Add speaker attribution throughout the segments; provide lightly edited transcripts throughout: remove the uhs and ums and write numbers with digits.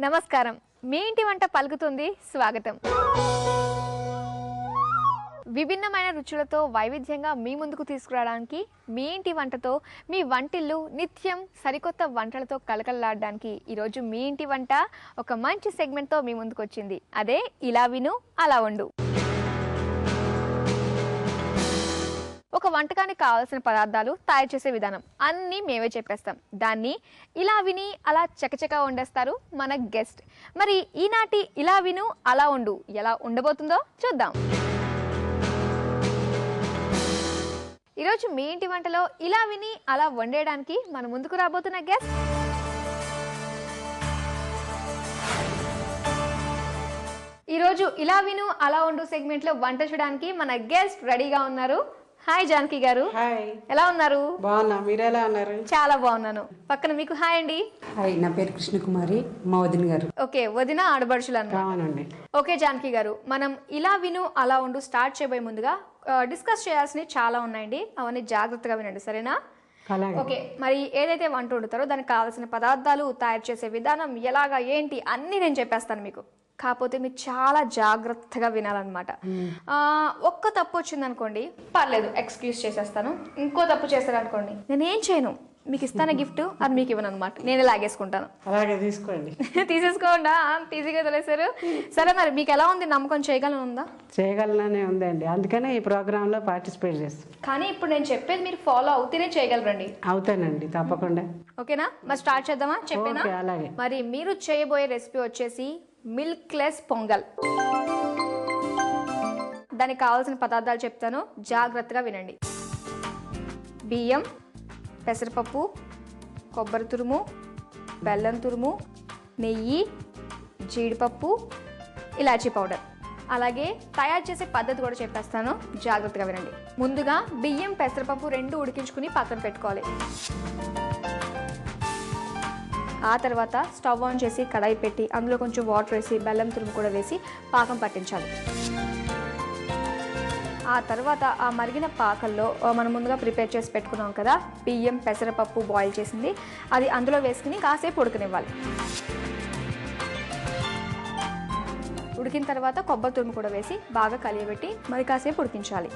Speaker 1: నమస్కారం. మీ ఇంటి వంట పలుకుతుంది స్వాగతం. విభిన్నమైన రుచులతో వైవిధ్యంగా మీ ముందుకు తీసుకురావడానికి మీ ఇంటి వంటతో మీ వంటిల్లు నిత్యం సరికొత్త వంటలతో కలకలలాడడానికి ఈరోజు మీ ఇంటి వంట ఒక మంచి సెగ్మెంట్తో మీ ముందుకు వచ్చింది. అదే ఇలా విను అలా వండు. ఒక వంటకానికి కావాల్సిన పదార్థాలు తయారు చేసే విధానం అన్నీ మేమే చెప్పేస్తాం. దాన్ని ఇలా విని అలా చకచకా వండేస్తారు మన గెస్ట్. మరి ఈనాటి ఇలా విను అలా వండు ఎలా ఉండబోతుందో చూద్దాం. ఈరోజు మీ ఇంటి వంటలో ఇలా విని అలా వండేయడానికి మన ముందుకు రాబోతున్న గెస్ట్ ఈరోజు ఇలా విను అలా వండు సెగ్మెంట్ లో వంట చేయడానికి మన గెస్ట్ రెడీగా ఉన్నారు. హాయ్ జానకి గారు.
Speaker 2: హాయ్,
Speaker 1: ఎలా ఉన్నారు?
Speaker 2: బాగున్నా, మీరు ఎలా ఉన్నారు?
Speaker 1: చాలా బాగున్నాను. పక్కన మీకు హాయ్ అండి.
Speaker 2: హాయ్, నా పేరు కృష్ణకుమారి, మా వదిన గారు.
Speaker 1: ఓకే, వదిన ఆడబడుచులు
Speaker 2: అవునండి.
Speaker 1: ఓకే జానకి గారు, మనం ఇలా విను అలా ఉండు స్టార్ట్ చేయబోయే ముందుగా డిస్కస్ చేయాల్సినవి చాలా ఉన్నాయండి. అవన్నీ జాగ్రత్తగా వినండి, సరేనా? ఓకే, మరి ఏదైతే వంట వండుతారో దానికి కావాల్సిన పదార్థాలు, తయారు చేసే విధానం, ఎలాగా ఏంటి అన్నీ నేను చెప్పేస్తాను మీకు. కాకపోతే మీరు చాలా జాగ్రత్తగా వినాలన్నమాట. ఒక్క తప్పు వచ్చింది అనుకోండి పర్లేదు, ఎక్స్క్యూజ్ చేసేస్తాను. ఇంకో తప్పు చేస్తారనుకోండి నేనేం చేయను, మీకు ఇస్తాను గిఫ్ట్, అది మీకు ఇవ్వను అనమాట, నేనే లాగేసుకుంటాను.
Speaker 2: అలాగే తీసుకోండి.
Speaker 1: తీసేసుకోండా, ఈజీగా తెలిసారు. సరే, మరి మీకు ఎలా ఉంది? నమ్మకం చేయగలను ఉందా?
Speaker 2: చేయగలనే ఉందండి, అందుకనే ఈ ప్రోగ్రామ్ లో పార్టిసిపేట్ చేస్తాను.
Speaker 1: కానీ ఇప్పుడు నేను చెప్పేది మీరు ఫాలో అవుతూనే చేయగలరండి.
Speaker 2: అవుతానండి, తప్పకుండా.
Speaker 1: ఓకేనా? మరి స్టార్ట్ చేద్దామా? చెప్పేనా?
Speaker 2: అలాగే.
Speaker 1: మరి మీరు చేయబోయే రెసిపీ వచ్చేసి మిల్క్లెస్ పొంగల్. దానికి కావాల్సిన పదార్థాలు చెప్తాను, జాగ్రత్తగా వినండి. బియ్యం, పెసరపప్పు, కొబ్బరి తురుము, బెల్లం తురుము, నెయ్యి, జీడిపప్పు, ఇలాచీ పౌడర్. అలాగే తయారు చేసే పద్ధతి కూడా చెప్పేస్తాను, జాగ్రత్తగా వినండి. ముందుగా బియ్యం, పెసరపప్పు రెండు ఉడికించుకుని పక్కన పెట్టుకోవాలి. ఆ తర్వాత స్టవ్ ఆన్ చేసి కడాయి పెట్టి అందులో కొంచెం వాటర్ వేసి బెల్లం తురుము కూడా వేసి పాకం పట్టించాలి. ఆ తర్వాత ఆ మరిగిన పాకంలో మనం ముందుగా ప్రిపేర్ చేసి పెట్టుకున్నాం కదా బియ్యం, పెసరపప్పు బాయిల్ చేసింది, అది అందులో వేసుకుని కాసేపు ఉడకనివ్వాలి. ఉడికిన తర్వాత కొబ్బరి తురుము కూడా వేసి బాగా కలియబెట్టి మరి కాసేపు ఉడికించాలి.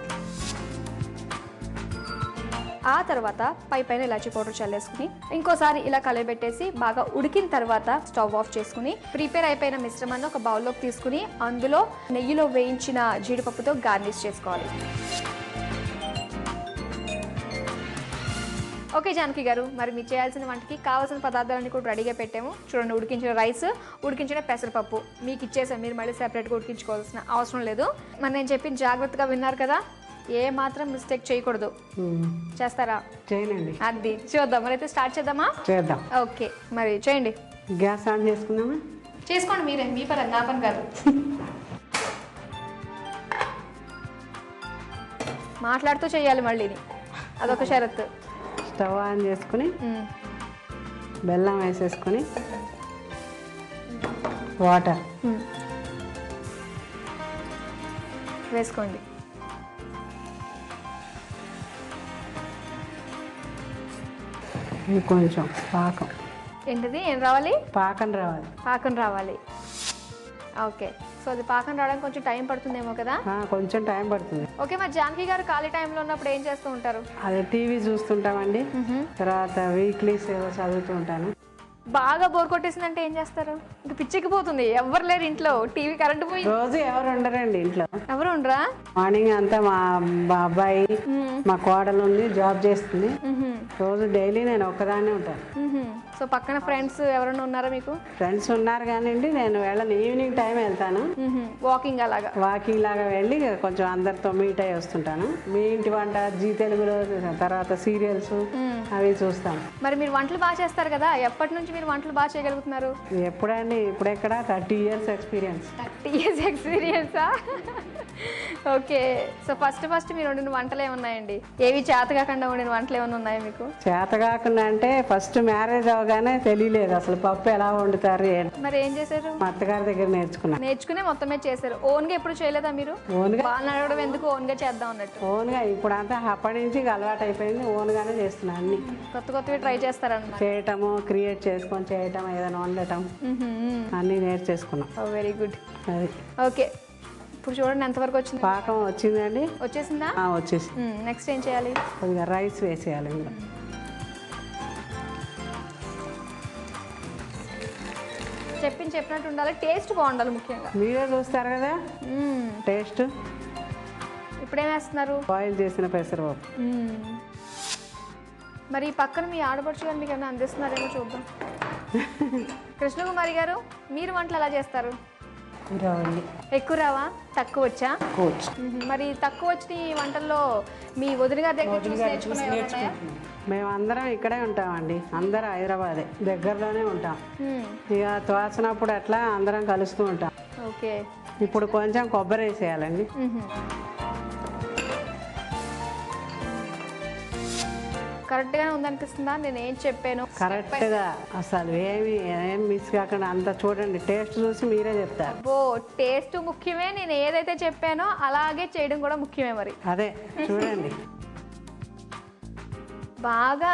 Speaker 1: ఆ తర్వాత పైన ఇలాచీ పౌడర్ చల్లేసుకుని ఇంకోసారి ఇలా కలియబెట్టేసి బాగా ఉడికిన తర్వాత స్టవ్ ఆఫ్ చేసుకుని ప్రిపేర్ అయిపోయిన మిశ్రమాన్ని ఒక బౌల్లోకి తీసుకుని అందులో నెయ్యిలో వేయించిన జీడిపప్పుతో గార్నిష్ చేసుకోవాలి. ఓకే జానకి గారు, మరి మీరు చేయాల్సిన వంటకి కావాల్సిన పదార్థాలన్నీ కూడా రెడీగా పెట్టాము. చూడండి, ఉడికించిన రైస్, ఉడికించిన పెసరపప్పు మీకు ఇచ్చేసాం. మీరు మళ్ళీ సెపరేట్గా ఉడికించుకోవాల్సిన అవసరం లేదు. మరి నేను చెప్పిన జాగ్రత్తగా విన్నారు కదా, ఏ మాత్రం మిస్టేక్ చేయకూడదు. చేస్తారా?
Speaker 2: చేయనండి.
Speaker 1: అది చూద్దాం. మరి అయితే స్టార్ట్ చేద్దామా?
Speaker 2: చేద్దాం.
Speaker 1: ఓకే, మరి చేయండి.
Speaker 2: గ్యాస్ ఆన్ చేసుకుందామా?
Speaker 1: చేసుకోండి, మీరే, మీ పని, నా పని కాదు. మాట్లాడుతూ చేయాలి మళ్ళీ, అదొక షరతు.
Speaker 2: స్టవ్ ఆన్ చేసుకుని బెల్లం వేసేసుకుని వాటర్
Speaker 1: వేసుకోండి.
Speaker 2: కొంచెం పాకం.
Speaker 1: ఏంటిది? ఏం రావాలి?
Speaker 2: పాకం రావాలి.
Speaker 1: పాకం రావాలి. ఓకే, సో అది పాకం రావడానికి కొంచెం టైం పడుతుందేమో కదా?
Speaker 2: కొంచెం టైం పడుతుంది.
Speaker 1: ఓకే, మరి జానకి గారు ఖాళీ టైంలో ఉన్నప్పుడు ఏం చేస్తూ ఉంటారు?
Speaker 2: అదే టీవీ చూస్తుంటామండి, తర్వాత వీక్లీస్ ఏదో చదువుతూ ఉంటాను.
Speaker 1: బాగా బోర్ కొట్టేసిందంటే ఏం చేస్తారు? ఇంక పిచ్చికిపోతుంది, ఎవరు లేరు ఇంట్లో, టీవీ కరెంట్ పోయి.
Speaker 2: రోజు ఎవరు ఉండరండి ఇంట్లో.
Speaker 1: ఎవరు ఉండరా?
Speaker 2: మార్నింగ్ అంతా మా అబ్బాయి, మా కోడలు ఉంది, జాబ్ చేస్తుంది. రోజు డైలీ నేను ఒక్కదానే ఉంటాను.
Speaker 1: సో పక్కన ఫ్రెండ్స్ ఎవరైనా ఉన్నారా మీకు?
Speaker 2: ఫ్రెండ్స్ ఉన్నారు కానివ్వండి, నేను వెళ్ళను, ఈవినింగ్ టైం వెళ్తాను.
Speaker 1: వాకింగ్ అలాగా?
Speaker 2: వాకింగ్ లాగా వెళ్ళి కొంచెం అందరితో మీట్ అయ్యి వస్తుంటాను. మీ ఇంటి వంట, జీ తెలుగులో, తర్వాత సీరియల్స్ అవి చూస్తాను.
Speaker 1: మరి మీరు వంటలు బాగా చేస్తారు కదా, ఎప్పటి నుంచి మీరు వంటలు బాగా చేయగలుగుతున్నారు?
Speaker 2: ఎప్పుడండి, ఇప్పుడెక్కడ 30 years ఎక్స్పీరియన్స్.
Speaker 1: 30 years ఎక్స్పీరియన్సా? ఓకే, సో ఫస్ట్ మీరు వండిన వంటలు ఏమున్నాయండి? ఏవి చేత కాకుండా వండిన వంటలు ఏమైనా ఉన్నాయా మీకు?
Speaker 2: చేత కాకుండా అంటే ఫస్ట్ మ్యారేజ్ అవగానే తెలియలేదు అసలు పప్పు ఎలా వండుతారు ఏంటి.
Speaker 1: మరి ఏం చేశారు?
Speaker 2: మా అత్తగారి దగ్గర
Speaker 1: నేర్చుకునే మొత్తమే చేశారు. ఓన్ గా ఎప్పుడు చేయలేదా మీరు?
Speaker 2: ఓన్గా
Speaker 1: వాళ్ళని అడగడం ఎందుకు, ఓన్ గా చేద్దాం అన్నట్టు.
Speaker 2: ఓన్గా ఇప్పుడు అంతా అప్పటి నుంచి అలవాటు అయిపోయింది. ఓన్గానే చేస్తున్నాను అన్ని.
Speaker 1: కొత్తవి ట్రై చేస్తారన్నమాట.
Speaker 2: చేయటము, క్రియేట్ చేసుకొని చేయటం, ఏదైనా వండటం అన్నీ నేర్చేసుకున్నాం.
Speaker 1: Very good.
Speaker 2: అది
Speaker 1: ఓకే, ఇప్పుడు చూడండి ఎంతవరకు వచ్చింది.
Speaker 2: పాకం వచ్చిందండి.
Speaker 1: వచ్చేసిందా?
Speaker 2: వచ్చేసి
Speaker 1: నెక్స్ట్ ఏం చేయాలి?
Speaker 2: కొద్దిగా రైస్ వేసేయాలి. ఇంకా
Speaker 1: చెప్పినట్టు ఉండాలి, టేస్ట్ బాగుండాలి ముఖ్యంగా.
Speaker 2: మీరే చూస్తారు కదా టేస్ట్.
Speaker 1: ఇప్పుడు ఏం వేస్తున్నారు?
Speaker 2: బాయిల్ చేసిన పెసరపప్పు.
Speaker 1: మరి పక్కన మీ ఆడపడుచు గారు మీకు ఏమైనా అందిస్తున్నారేమో చూద్దాం. కృష్ణకుమారి గారు, మీరు వంటలు ఎలా చేస్తారు? ఎక్కువ రావా, తక్కువ వచ్చా? మరి తక్కువ వచ్చిన ఈ వంటల్లో మీ వదిన గారి దగ్గర చూసి నేర్చుకున్నాయా?
Speaker 2: మేమందరం ఇక్కడే ఉంటామండి. అందరం హైదరాబాదే, దగ్గరలోనే ఉంటాం. ఇక తోచినప్పుడు అట్లా అందరం కలుస్తూ ఉంటాం.
Speaker 1: ఓకే,
Speaker 2: ఇప్పుడు కొంచెం కొబ్బరి వేసేయాలండి.
Speaker 1: కరెక్ట్గానే ఉందనిపిస్తుందా నేను ఏం చెప్పాను?
Speaker 2: కరెక్ట్గా, అసలు ఏం మిస్ కాకుండా అంత చూడండి, టేస్ట్ చూసి మీరే చెప్తారు.
Speaker 1: టేస్ట్ ముఖ్యమే, నేను ఏదైతే చెప్పానో అలాగే చేయడం కూడా ముఖ్యమే. మరి
Speaker 2: అదే చూడండి.
Speaker 1: బాగా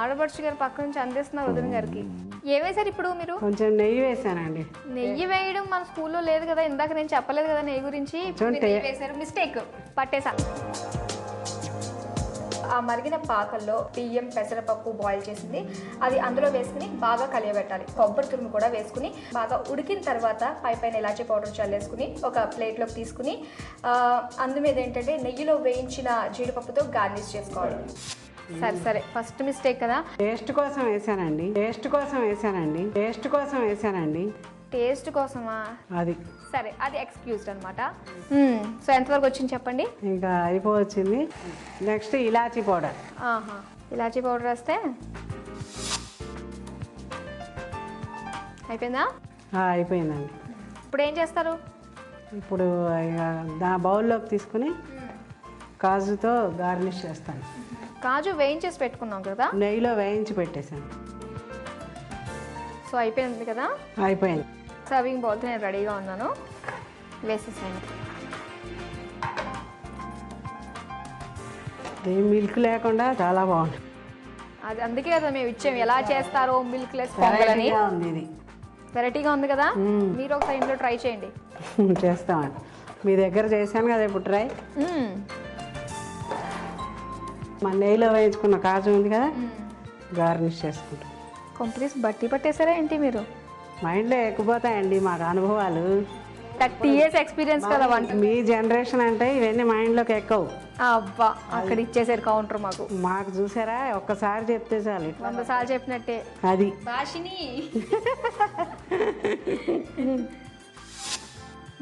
Speaker 1: ఆడపడుచు గారు పక్క నుంచి అందిస్తున్నారు వదిన గారికి. ఏమేసారు ఇప్పుడు మీరు?
Speaker 2: కొంచెం నెయ్యి వేసానండి.
Speaker 1: నెయ్యి వేయడం మన స్కూల్లో లేదు కదా, ఇందాక నేను చెప్పలేదు కదా నెయ్యి గురించి. వేసారు, మిస్టేక్ పట్టేసా. ఆ మరిగిన పాకల్లో బియ్యం, పెసరపప్పు బాయిల్ చేసింది అది అందులో వేసుకుని బాగా కలియబెట్టాలి. కొబ్బరి తురుము కూడా వేసుకుని బాగా ఉడికిన తర్వాత పైన ఇలాచీ పౌడర్ చల్లేసుకుని ఒక ప్లేట్లోకి తీసుకుని అందు మీద ఏంటంటే నెయ్యిలో వేయించిన జీడిపప్పుతో గార్నిష్ చేసుకోవాలి. సరే, ఫస్ట్ మిస్టేక్ కదా.
Speaker 2: టేస్ట్ కోసం వేసానండి.
Speaker 1: టేస్ట్ కోసమా?
Speaker 2: అది
Speaker 1: సరే, అది ఎక్స్క్యూజ్డ్ అనమాట. సో ఎంతవరకు వచ్చింది చెప్పండి?
Speaker 2: ఇంకా అయిపోవచ్చింది. నెక్స్ట్ ఇలాచీ పౌడర్.
Speaker 1: ఇలాచీ పౌడర్ వేస్తే అయిపోయిందా?
Speaker 2: అయిపోయిందండి.
Speaker 1: ఇప్పుడు ఏం చేస్తారు?
Speaker 2: ఇప్పుడు బౌల్లోకి తీసుకుని కాజుతో గార్నిష్ చేస్తాను.
Speaker 1: కాజు వేయించేసి పెట్టుకున్నాం కదా,
Speaker 2: నెయ్యిలో వేయించి పెట్టేశాను.
Speaker 1: సో అయిపోయింది కదా?
Speaker 2: అయిపోయింది.
Speaker 1: సర్వింగ్ బౌల్తో నేను రెడీగా ఉన్నాను, వేసేసాను.
Speaker 2: మిల్క్ లేకుండా చాలా బాగుంది.
Speaker 1: అది అందుకే కదా మేము ఇచ్చాము, ఎలా చేస్తారో మిల్క్ లెస్ పొంగలని. వెరైటీగా ఉంది కదా, మీరు ఒకసారి ఇంట్లో ట్రై చేయండి.
Speaker 2: చేస్తామండి, మీ దగ్గర చేశాను కదా ఇప్పుడు ట్రై. మా నెయ్యిలో వేయించుకున్న కాజు ఉంది కదా, గార్నిష్ చేసుకుంటాం.
Speaker 1: కంప్లీట్ బట్టి పట్టేశారా ఏంటి మీరు?
Speaker 2: మైండ్లో ఎక్కిపోతాయండి మాకు అనుభవాలు.
Speaker 1: 30 years ఎక్స్పీరియన్స్ కదా వంట.
Speaker 2: మీ జనరేషన్ అంటే ఇవన్నీ మైండ్లోకి ఎక్కవు.
Speaker 1: అబ్బా, అక్కడ ఇచ్చేసారు కౌంటర్
Speaker 2: మాకు చూసారా, ఒక్కసారి చెప్తే చాలు,
Speaker 1: 100 సార్లు చెప్పినట్టే.
Speaker 2: అది
Speaker 1: భాషిని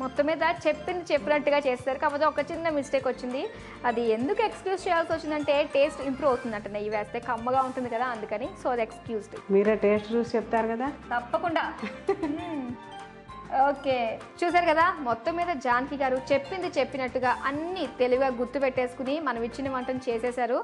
Speaker 1: మొత్తం మీద చెప్పినట్టుగా చేస్తారు. కాకపోతే ఒక చిన్న మిస్టేక్ వచ్చింది. అది ఎందుకు ఎక్స్క్యూజ్ చేయాల్సి వచ్చిందంటే టేస్ట్ ఇంప్రూవ్ అవుతుందంట నెయ్యి వేస్తే, కమ్మగా ఉంటుంది కదా అందుకని. సో అది ఎక్స్క్యూజ్డ్.
Speaker 2: మీరే టేస్ట్ చూసి చెప్తారు కదా.
Speaker 1: తప్పకుండా. ఓకే, చూసారు కదా, మొత్తం మీద జానకి గారు చెప్పినట్టుగా అన్ని తెలివిగా గుర్తు పెట్టేసుకుని మనం ఇచ్చిన వంటను చేసేశారు.